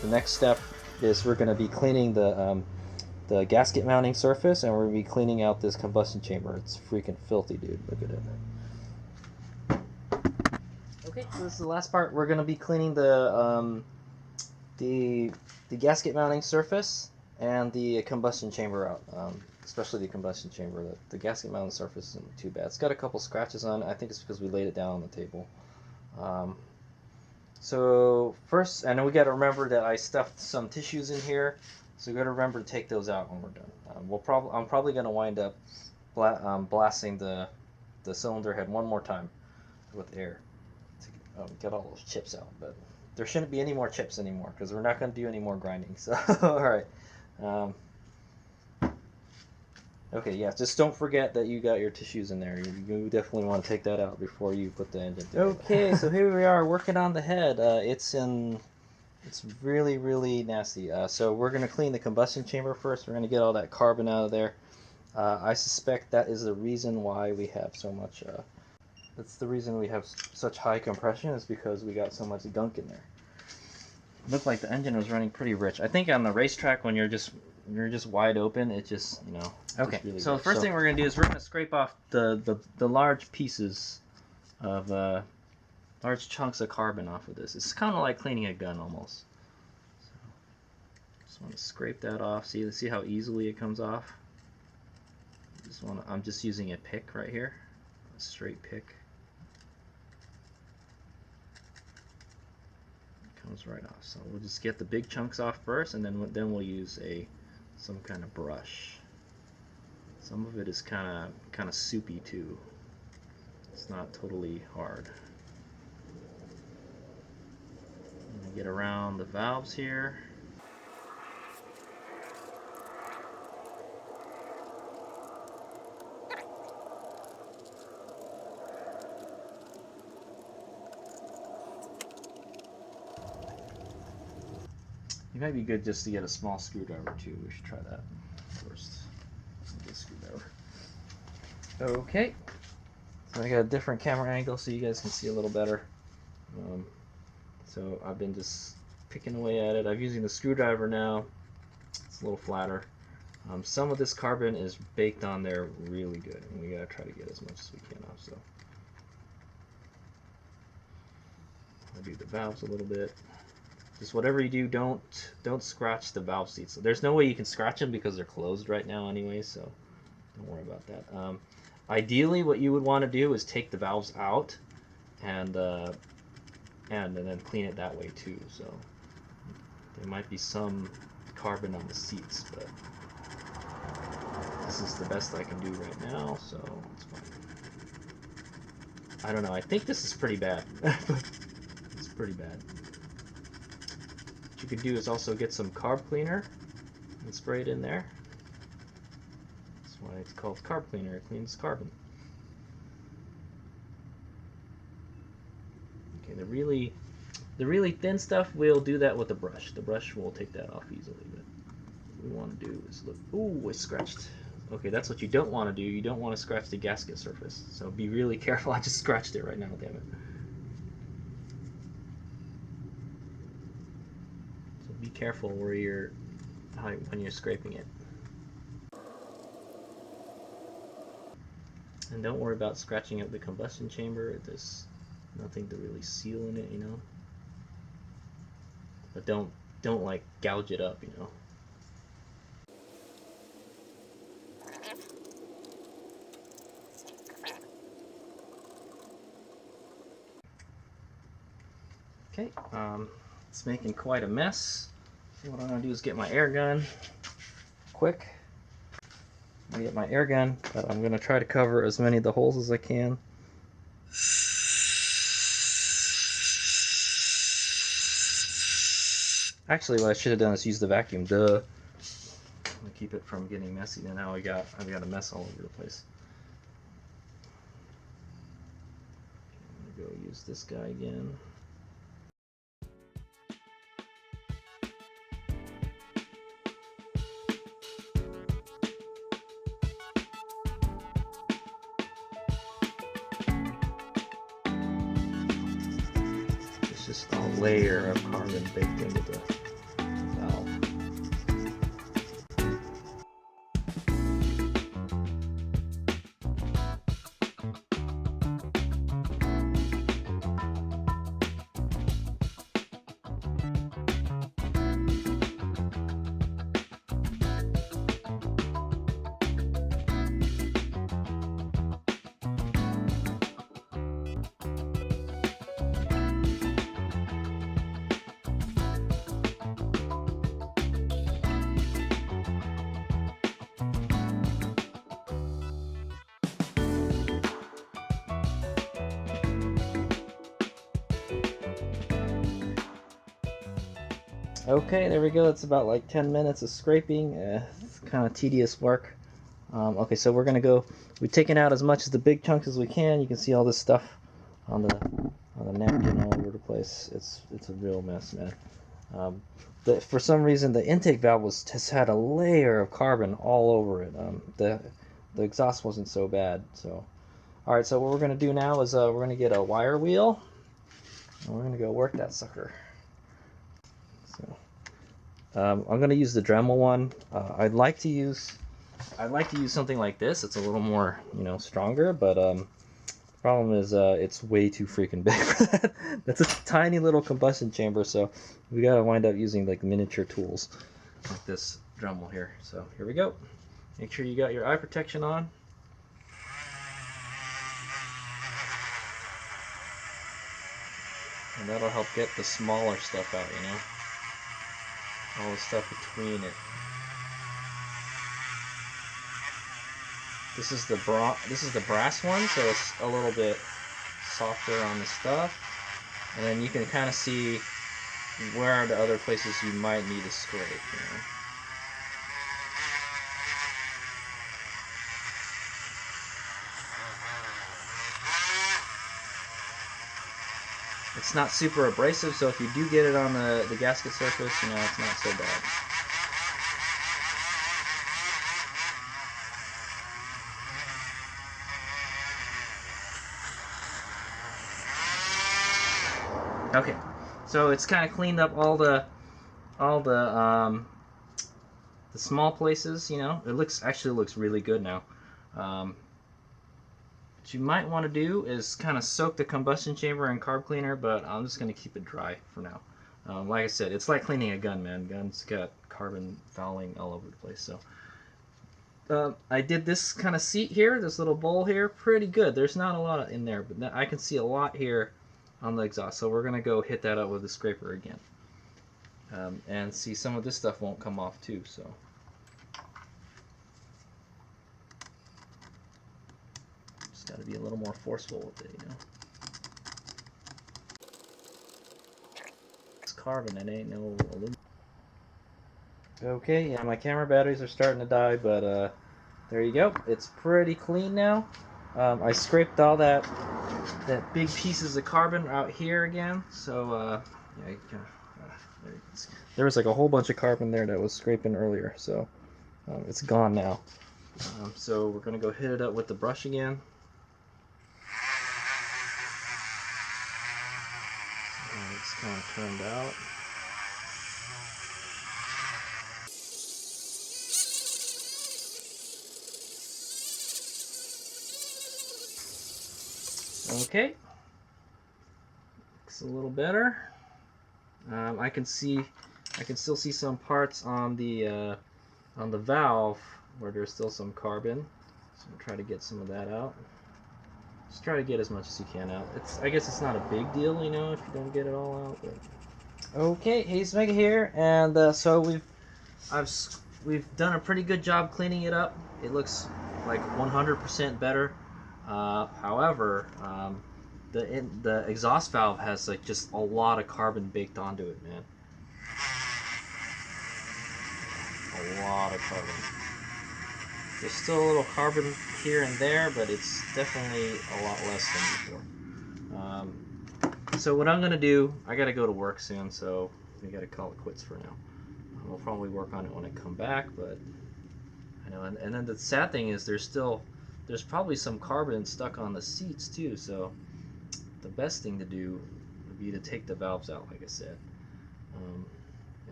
the next step is we're going to be cleaning the gasket mounting surface, and we're going to be cleaning out this combustion chamber. It's freaking filthy, dude. Look at it. Okay, so this is the last part. We're going to be cleaning the gasket mounting surface and the combustion chamber out, especially the combustion chamber. The gasket mounting surface isn't too bad. It's got a couple scratches on it. I think it's because we laid it down on the table. So first, I know we got to remember that I stuffed some tissues in here, so we got to remember to take those out when we're done. I'm probably going to wind up blasting the cylinder head one more time with air to get all those chips out, but there shouldn't be any more chips anymore because we're not going to do any more grinding. So all right. Okay, yeah, just don't forget that you got your tissues in there. You definitely want to take that out before you put the engine together. Okay, so here we are working on the head. It's really, really nasty. So we're going to clean the combustion chamber first. We're going to get all that carbon out of there. I suspect that is the reason why we have so much... that's the reason we have such high compression, is because we got so much gunk in there. It looked like the engine was running pretty rich. I think on the racetrack, when you're just wide open, it just, you know. Okay, really so the first thing we're going to do is we're going to scrape off the large pieces of large chunks of carbon off of this. It's kind of like cleaning a gun almost. So just want to scrape that off. See how easily it comes off. I'm just using a pick right here, a straight pick. Comes right off. So we'll just get the big chunks off first, and then we'll use some kind of brush. Some of it is kind of soupy too. It's not totally hard. I'm gonna get around the valves here. It might be good just to get a small screwdriver too. We should try that first. Get a screwdriver. Okay. So I got a different camera angle so you guys can see a little better. So I've been just picking away at it. I'm using the screwdriver now. It's a little flatter. Some of this carbon is baked on there really good, and we gotta try to get as much as we can off. So I'll do the valves a little bit. Just whatever you do, don't scratch the valve seats. There's no way you can scratch them because they're closed right now anyway, so don't worry about that. Ideally, what you would want to do is take the valves out and then clean it that way too. So there might be some carbon on the seats, but this is the best I can do right now, so it's fine. I don't know. I think this is pretty bad. It's pretty bad. What you could do is also get some carb cleaner and spray it in there. That's why it's called carb cleaner. It cleans carbon. Okay, the really thin stuff, we'll do that with a brush. The brush will take that off easily, but what we want to do is look. Ooh, it's scratched. Okay, that's what you don't want to do. You don't want to scratch the gasket surface. So be really careful. I just scratched it right now, damn it. Be careful when you're scraping it. And don't worry about scratching up the combustion chamber. There's nothing to really seal in it, you know. But don't like gouge it up, you know. Okay, it's making quite a mess. So what I'm going to do is get my air gun quick. I'm going to get my air gun, but I'm going to try to cover as many of the holes as I can. Actually, what I should have done is use the vacuum. Duh. I'm going to keep it from getting messy. And now I've got a mess all over the place. I'm going to go use this guy again. Just a layer of carbon baked into the Okay, there we go. It's about like 10 minutes of scraping. It's kind of tedious work. Okay, so we've taken out as much of the big chunks as we can. You can see all this stuff on the napkin all over the place. It's a real mess, man. For some reason, the intake valve has had a layer of carbon all over it. The exhaust wasn't so bad. So, all right. So what we're gonna do now is we're gonna get a wire wheel, and we're gonna go work that sucker. So, I'm gonna use the Dremel one. I'd like to use something like this. It's a little more, stronger, but problem is it's way too freaking big for that. That's a tiny little combustion chamber, so we gotta wind up using like miniature tools like this Dremel here. So here we go. Make sure you got your eye protection on. And that'll help get the smaller stuff out, all the stuff between it. This is the brass one, so it's a little bit softer on the stuff. And then you can kind of see where are the other places you might need to scrape, It's not super abrasive, so if you do get it on the gasket surface, it's not so bad. Okay, so it's kind of cleaned up all the small places. It actually looks really good now. What you might want to do is kind of soak the combustion chamber in carb cleaner, but I'm just going to keep it dry for now. Like I said, it's like cleaning a gun, man. Gun's got carbon fouling all over the place. So I did this kind of seat here, this little bowl here, pretty good. There's not a lot in there, but I can see a lot here on the exhaust. So we're going to go hit that up with the scraper again. And see, some of this stuff won't come off too, so. Just got to be a little more forceful with it, It's carbon, it ain't no aluminum. Okay, yeah, my camera batteries are starting to die, but there you go. It's pretty clean now. I scraped all that big pieces of carbon out here again, so yeah, there was like a whole bunch of carbon there that was scraping earlier, so it's gone now. So we're gonna go hit it up with the brush again. It's kind of turned out. Okay, looks a little better. I can still see some parts on the valve where there's still some carbon. So we'll try to get some of that out. Just try to get as much as you can out. I guess it's not a big deal, if you don't get it all out. But... Okay, Hayes Mega here, and so we've done a pretty good job cleaning it up. It looks like 100% better. However, the exhaust valve has like just a lot of carbon baked onto it, man. A lot of carbon. There's still a little carbon here and there, but it's definitely a lot less than before. So what I'm gonna do, I gotta go to work soon, so we gotta call it quits for now. We'll probably work on it when I come back, but I know. And then the sad thing is, there's probably some carbon stuck on the seats too. So the best thing to do would be to take the valves out, like I said, and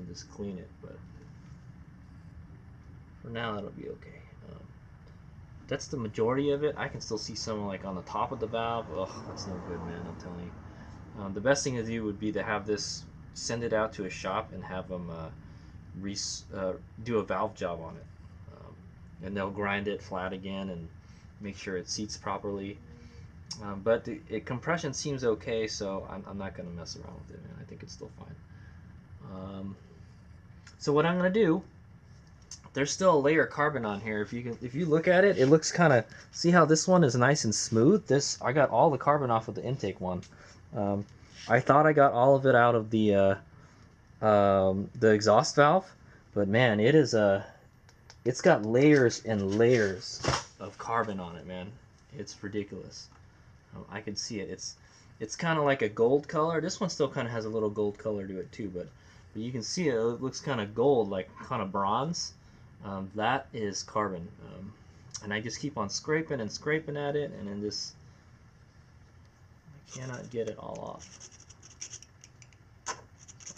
just clean it. But for now, that'll be okay. That's the majority of it. I can still see some like on the top of the valve. Ugh, that's no good, man. I'm telling you. The best thing to do would be to have this, send it out to a shop and have them do a valve job on it, and they'll grind it flat again and make sure it seats properly. But the compression seems okay, so I'm not going to mess around with it, man. I think it's still fine. So what I'm going to do, there's still a layer of carbon on here. If you look at it, it looks kind of, see how this one is nice and smooth? I got all the carbon off of the intake one. I thought I got all of it out of the the exhaust valve, but man, it's got layers and layers of carbon on it, man. It's ridiculous. I can see it. It's kind of like a gold color. This one still kind of has a little gold color to it too, but you can see it. It looks kind of gold, like kind of bronze. That is carbon, and I just keep on scraping and scraping at it, and then this I cannot get it all off.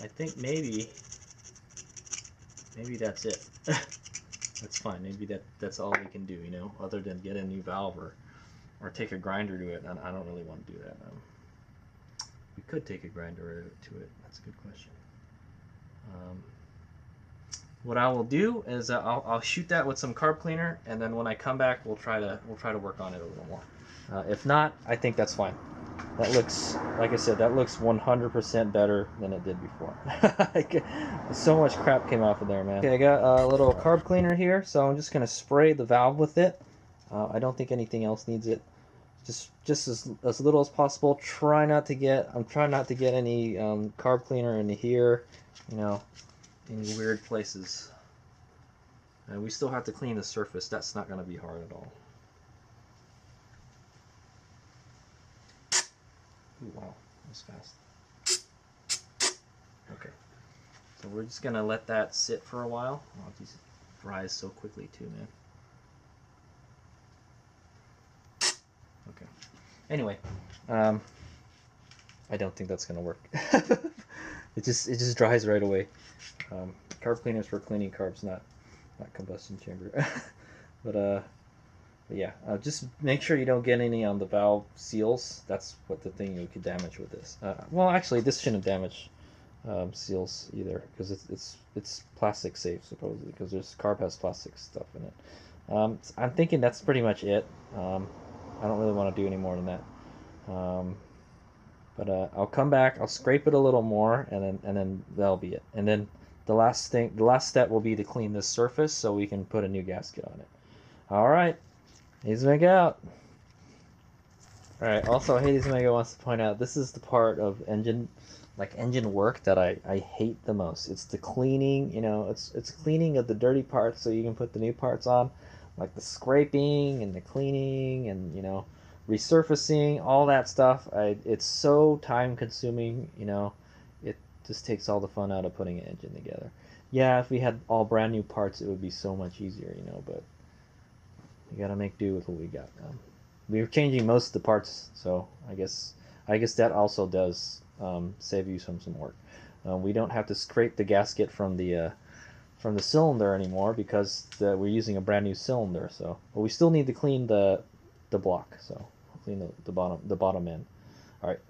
I think maybe that's it. That's fine. Maybe that's all we can do, you know, other than get a new valve or take a grinder to it. And I don't really want to do that. We could take a grinder to it. That's a good question. What I will do is I'll shoot that with some carb cleaner, and then when I come back, we'll try to work on it a little more. If not, I think that's fine. That looks, like I said, that looks 100% better than it did before. So much crap came off of there, man. Okay, I got a little carb cleaner here, so I'm just gonna spray the valve with it. I don't think anything else needs it. Just as little as possible. I'm trying not to get any carb cleaner into here, you know, any weird places. And we still have to clean the surface. That's not gonna be hard at all. Ooh, wow, that was fast. Okay, so we're just gonna let that sit for a while. Oh, geez, it dries so quickly too, man. Okay. Anyway, I don't think that's gonna work. It just dries right away. Carb cleaners for cleaning carbs, not combustion chamber. But yeah, just make sure you don't get any on the valve seals. That's what the thing you could damage with this. Well, actually, this shouldn't damage seals either, because it's plastic safe supposedly, because this carb has plastic stuff in it. I'm thinking that's pretty much it. I don't really want to do any more than that. But I'll come back. I'll scrape it a little more, and then that'll be it. And then the last step will be to clean this surface so we can put a new gasket on it. All right. Hades Mega out. Alright, also Hades Mega wants to point out this is the part of engine work that I hate the most. It's the cleaning, you know, it's cleaning of the dirty parts so you can put the new parts on. Like the scraping and the cleaning and, you know, resurfacing, all that stuff. It's so time consuming, you know. It just takes all the fun out of putting an engine together. Yeah, if we had all brand new parts it would be so much easier, you know, but you gotta make do with what we got. We're changing most of the parts, so I guess that also does save you some work. We don't have to scrape the gasket from the cylinder anymore because we're using a brand new cylinder. So, but we still need to clean the block. So clean the bottom end. All right.